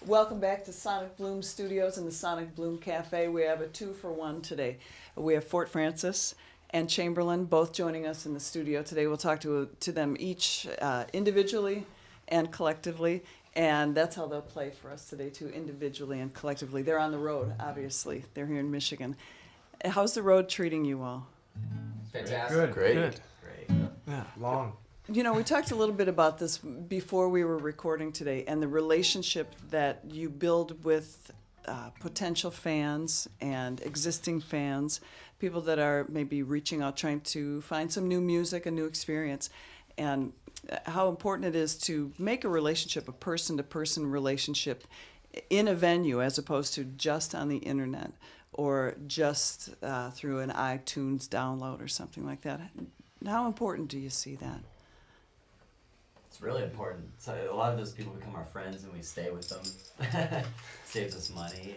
Welcome back to Sonic Bloom Studios and the Sonic Bloom Cafe. We have a 2-for-1 today. We have Fort Francis and Chamberlin both joining us in the studio today. We'll talk to them each individually and collectively, and that's how they'll play for us today too, individually and collectively. They're on the road, obviously. They're here in Michigan. How's the road treating you all? Fantastic. Good. Great. Good. Great. Yeah. Long. You know, we talked a little bit about this before we were recording today, and the relationship that you build with potential fans and existing fans, people that are maybe reaching out, trying to find some new music, a new experience, and how important it is to make a relationship, a person-to-person relationship in a venue as opposed to just on the internet or just through an iTunes download or something like that. How important do you see that? It's really important. So a lot of those people become our friends and we stay with them. Saves us money.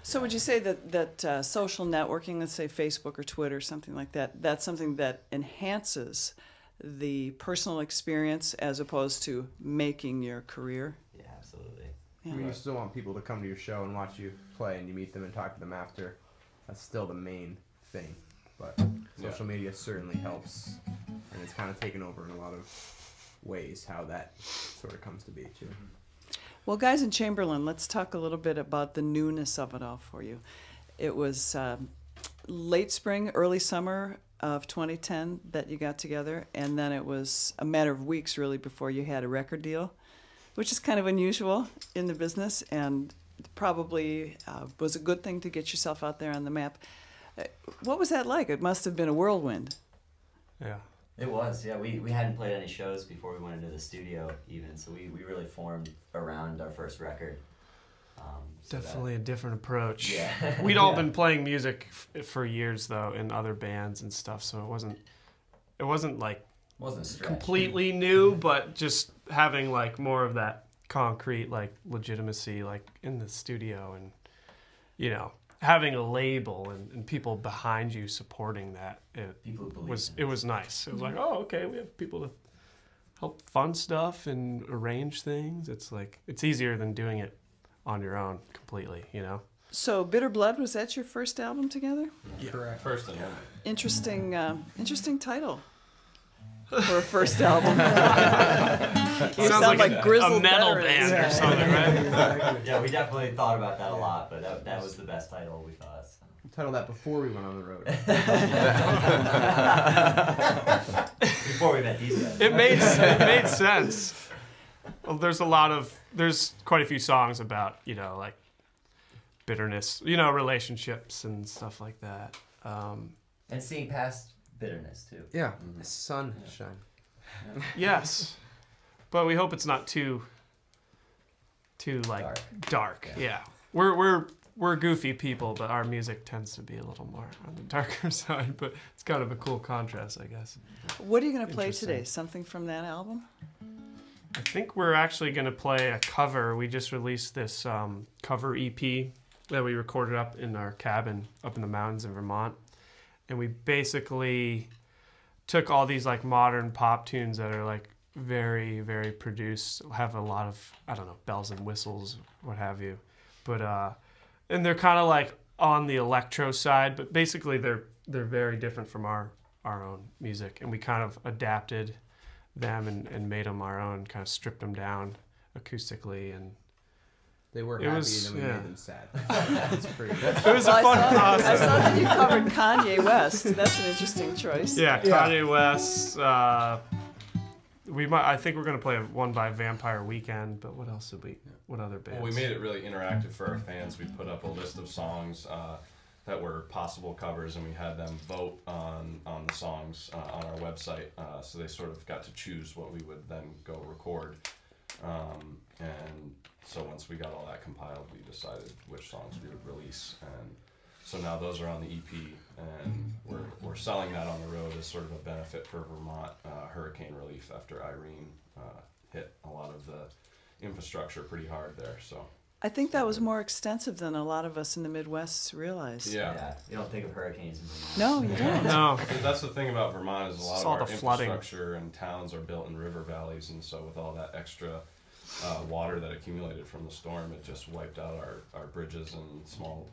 So would you say that social networking, let's say Facebook or Twitter, something like that, that's something that enhances the personal experience as opposed to making your career? Yeah, absolutely. Yeah. I mean, you still want people to come to your show and watch you play, and you meet them and talk to them after. That's still the main thing. But social media certainly helps, and it's kind of taken over in a lot of ways how that sort of comes to be too. Well, guys in Chamberlin, let's talk a little bit about the newness of it all for you. It was late spring, early summer of 2010 that you got together, and then it was a matter of weeks really before you had a record deal, which is kind of unusual in the business and probably was a good thing to get yourself out there on the map. What was that like? It must have been a whirlwind. Yeah. It was, yeah. We hadn't played any shows before we went into the studio even, so we really formed around our first record. Definitely a different approach. Yeah. We'd all been playing music for years though in other bands and stuff, so it wasn't like wasn't a stretch. Completely new, but just having like more of that concrete like legitimacy like in the studio, and you know, having a label and people behind you supporting that, it was nice. It was like, oh, okay, we have people to help fund stuff and arrange things. It's like it's easier than doing it on your own completely, you know. So Bitter Blood, was that your first album together? Yeah. Correct. First and only. Interesting title for a first album. You Sounds sound like grizzled a metal veterans. band or something, right? Exactly. Yeah, we definitely thought about that a lot, but that was the best title we thought. So. We titled that before we went on the road. Before we met these guys. It made sense. Well, there's quite a few songs about, you know, like bitterness, you know, relationships and stuff like that. And seeing past bitterness too. Yeah, sunshine. Yes, but we hope it's not too like dark. Yeah, we're goofy people, but our music tends to be a little more on the darker side. But it's kind of a cool contrast, I guess. What are you going to play today? Something from that album? I think we're actually going to play a cover. We just released this cover EP that we recorded up in our cabin up in the mountains in Vermont. And we basically took all these like modern pop tunes that are like very, very produced, have a lot of, I don't know, bells and whistles, what have you. But, and they're kind of like on the electro side, but basically they're very different from our own music. And we kind of adapted them and made them our own, kind of stripped them down acoustically, and they were happy, and then we made them sad. That's pretty good. It was a fun process. I saw that you covered Kanye West. That's an interesting choice. Yeah, Kanye West. I think we're gonna play one by Vampire Weekend, but what else did we? What other bands? Well, we made it really interactive for our fans. We put up a list of songs that were possible covers, and we had them vote on the songs on our website. So they sort of got to choose what we would then go record. And so once we got all that compiled, we decided which songs we would release. And so now those are on the EP, and we're selling that on the road as sort of a benefit for Vermont hurricane relief after Irene hit a lot of the infrastructure pretty hard there. So I think that was more extensive than a lot of us in the Midwest realized. Yeah. You don't think of hurricanes in Vermont. No, you don't. No. That's the thing about Vermont is a lot It's of all our the flooding. infrastructure and towns are built in river valleys, and so with all that extra water that accumulated from the storm. It just wiped out our bridges and small,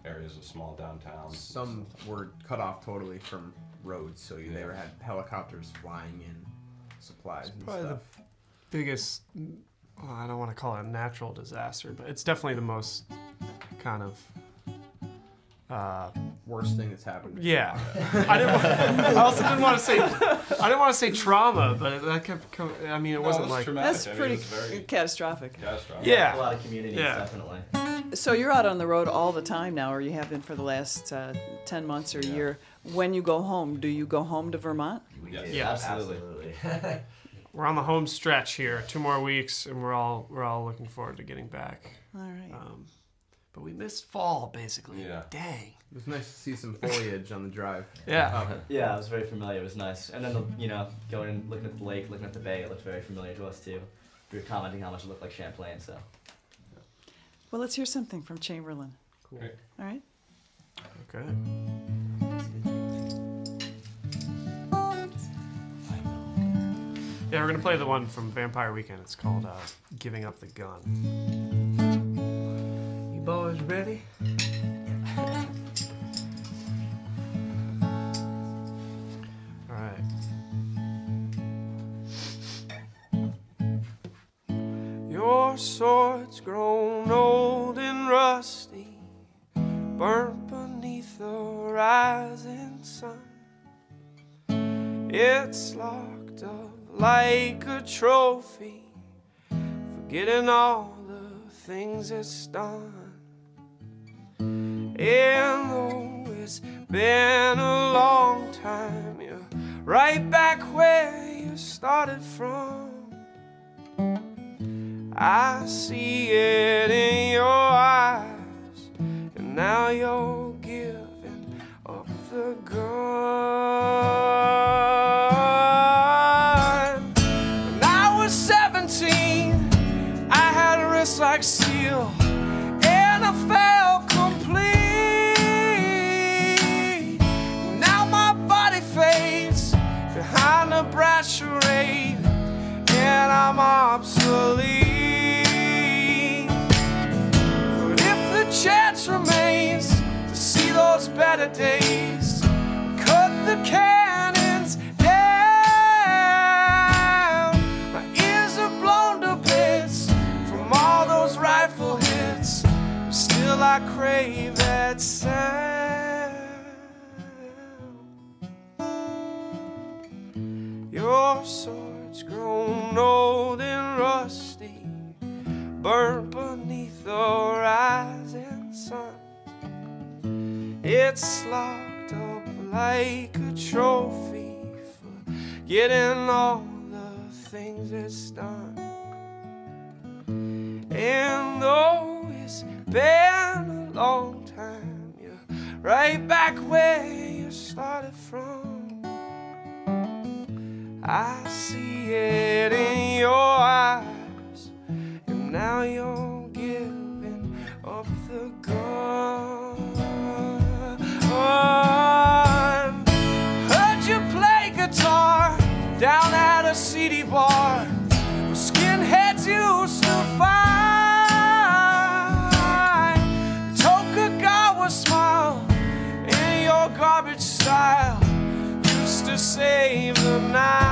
areas of small downtowns. Some were cut off totally from roads, so they had helicopters flying in supplies and Probably stuff. the biggest, I don't want to call it a natural disaster, but it's definitely the most kind of Worst thing that's happened. yeah. I also didn't want to say I didn't want to say trauma, but that kept coming. I mean, it wasn't like That's pretty catastrophic. catastrophic. Yeah. A lot of communities, Yeah. definitely. So you're out on the road all the time now, or you have been for the last 10 months or a year. When you go home, do you go home to Vermont? Yes. Yeah, absolutely. we're on the home stretch here. 2 more weeks, and we're all looking forward to getting back. All right. But we missed fall basically. Yeah. Dang. It was nice to see some foliage on the drive. Yeah. Yeah, it was very familiar. It was nice. And then, going and looking at the lake, looking at the bay, it looked very familiar to us too. We were commenting how much it looked like Champlain, so. Well, let's hear something from Chamberlin. Cool. All right. Okay. Yeah, we're gonna play the one from Vampire Weekend. It's called "Giving Up the Gun." You boys ready? All right. Your sword's grown old and rusty, burnt beneath the rising sun. It's locked up like a trophy, forgetting all the things it's done. And though it's been a long time, you're right back where you started from. I see it in your eyes, and now you're giving up the gun. When I was 17, I had wrists like steel, and I felt complete. Now my body fades behind a bright charade, and I'm obsolete. But if the chance remains to see those better days, cut the cannons down. My ears are blown to bits from all those rifle hits, but still I crave that sound. Your sword's grown old and rusty, burnt beneath the rising sun. It's locked up like a trophy, forgetting all the things it's done. And though it's been a long time, you're right back where you started from. I see it in your eyes, and now you're giving up the gun. Heard you play guitar down at a seedy bar where skinheads used to fight. Tokugawa smile in your garbage style used to save the night.